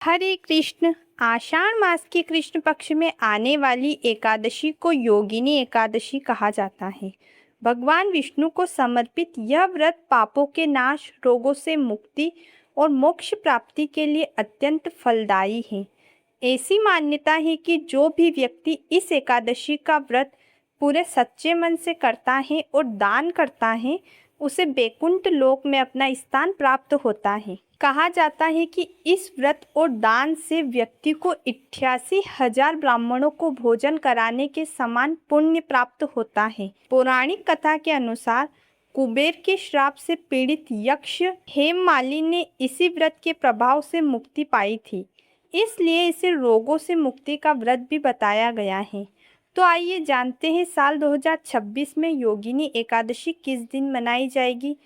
हरे कृष्ण। आषाढ़ मास के कृष्ण पक्ष में आने वाली एकादशी को योगिनी एकादशी कहा जाता है। भगवान विष्णु को समर्पित यह व्रत पापों के नाश, रोगों से मुक्ति और मोक्ष प्राप्ति के लिए अत्यंत फलदायी है। ऐसी मान्यता है कि जो भी व्यक्ति इस एकादशी का व्रत पूरे सच्चे मन से करता है और दान करता है, उसे बैकुंठ लोक में अपना स्थान प्राप्त होता है। कहा जाता है कि इस व्रत और दान से व्यक्ति को 88,000 ब्राह्मणों को भोजन कराने के समान पुण्य प्राप्त होता है। पौराणिक कथा के अनुसार कुबेर के श्राप से पीड़ित यक्ष हेममालिनी ने इसी व्रत के प्रभाव से मुक्ति पाई थी, इसलिए इसे रोगों से मुक्ति का व्रत भी बताया गया है। तो आइए जानते हैं साल 2026 में योगिनी एकादशी किस दिन मनाई जाएगी,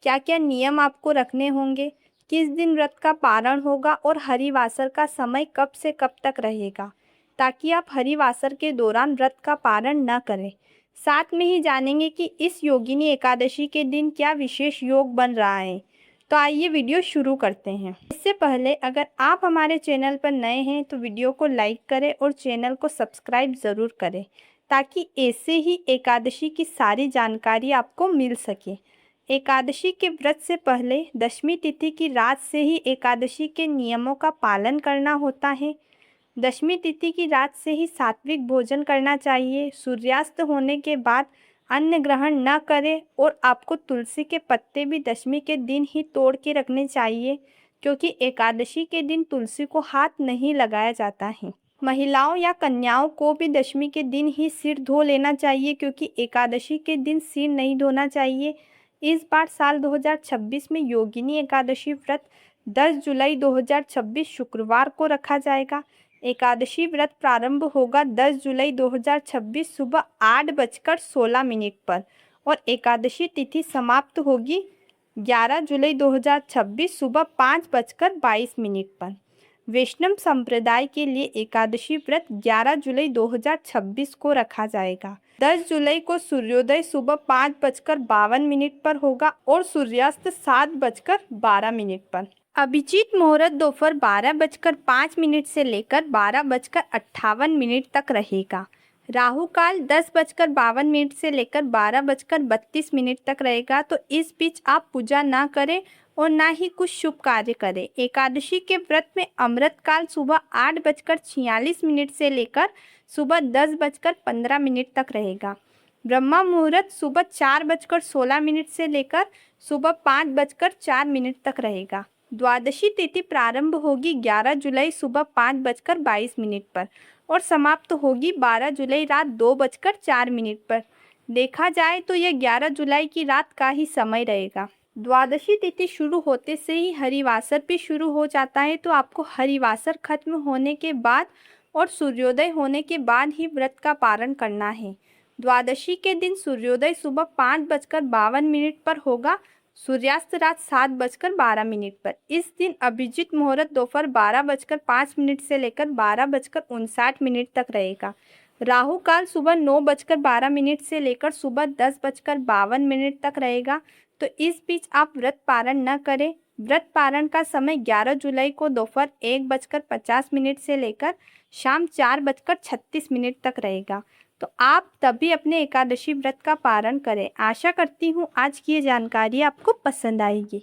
क्या क्या नियम आपको रखने होंगे, किस दिन व्रत का पारण होगा और हरिवासर का समय कब से कब तक रहेगा, ताकि आप हरिवासर के दौरान व्रत का पारण न करें। साथ में ही जानेंगे कि इस योगिनी एकादशी के दिन क्या विशेष योग बन रहा है। तो आइए वीडियो शुरू करते हैं। इससे पहले अगर आप हमारे चैनल पर नए हैं तो वीडियो को लाइक करें और चैनल को सब्सक्राइब ज़रूर करें, ताकि ऐसे ही एकादशी की सारी जानकारी आपको मिल सके। एकादशी के व्रत से पहले दशमी तिथि की रात से ही एकादशी के नियमों का पालन करना होता है। दशमी तिथि की रात से ही सात्विक भोजन करना चाहिए। सूर्यास्त होने के बाद अन्न ग्रहण न करें और आपको तुलसी के पत्ते भी दशमी के दिन ही तोड़ के रखने चाहिए, क्योंकि एकादशी के दिन तुलसी को हाथ नहीं लगाया जाता है। महिलाओं या कन्याओं को भी दशमी के दिन ही सिर धो लेना चाहिए, क्योंकि एकादशी के दिन सिर नहीं धोना चाहिए। इस बार साल 2026 में योगिनी एकादशी व्रत 10 जुलाई 2026 शुक्रवार को रखा जाएगा। एकादशी व्रत प्रारंभ होगा 10 जुलाई 2026 सुबह 8:16 पर और एकादशी तिथि समाप्त होगी 11 जुलाई 2026 सुबह 5:22 पर। वैष्णव संप्रदाय के लिए एकादशी व्रत 11 जुलाई 2026 को रखा जाएगा। 10 जुलाई को सूर्योदय सुबह 5:52 पर होगा और सूर्यास्त 7:12 पर। अभिजीत मुहूर्त दोपहर 12:05 से लेकर 12:58 तक रहेगा। राहु काल 10:52 से लेकर 12:32 तक रहेगा। तो इस बीच आप पूजा ना करें और ना ही कुछ शुभ कार्य करें। एकादशी के व्रत में अमृत काल सुबह 8:46 से लेकर सुबह 10:15 तक रहेगा। ब्रह्मा मुहूर्त सुबह 4:16 से लेकर सुबह 5:04 तक रहेगा। द्वादशी तिथि प्रारंभ होगी 11 जुलाई सुबह 5:22 पर और समाप्त होगी 12 जुलाई रात 2:04 पर। देखा जाए तो यह 11 जुलाई की रात का ही समय रहेगा। द्वादशी तिथि शुरू होते से ही हरिवासर भी शुरू हो जाता है, तो आपको हरिवासर खत्म होने के बाद और सूर्योदय होने के बाद ही व्रत का पारण करना है। द्वादशी के दिन सूर्योदय सुबह 5:52 पर होगा, सूर्यास्त रात 7:12 पर। इस दिन अभिजीत मुहूर्त दोपहर 12:05 से लेकर 12:59 तक रहेगा। राहु काल सुबह 9:12 से लेकर सुबह 10:52 तक रहेगा। तो इस बीच आप व्रत पारण न करें। व्रत पारण का समय 11 जुलाई को दोपहर 1:50 से लेकर शाम 4:36 तक रहेगा। तो आप तभी अपने एकादशी व्रत का पारण करें। आशा करती हूँ आज की ये जानकारी आपको पसंद आएगी।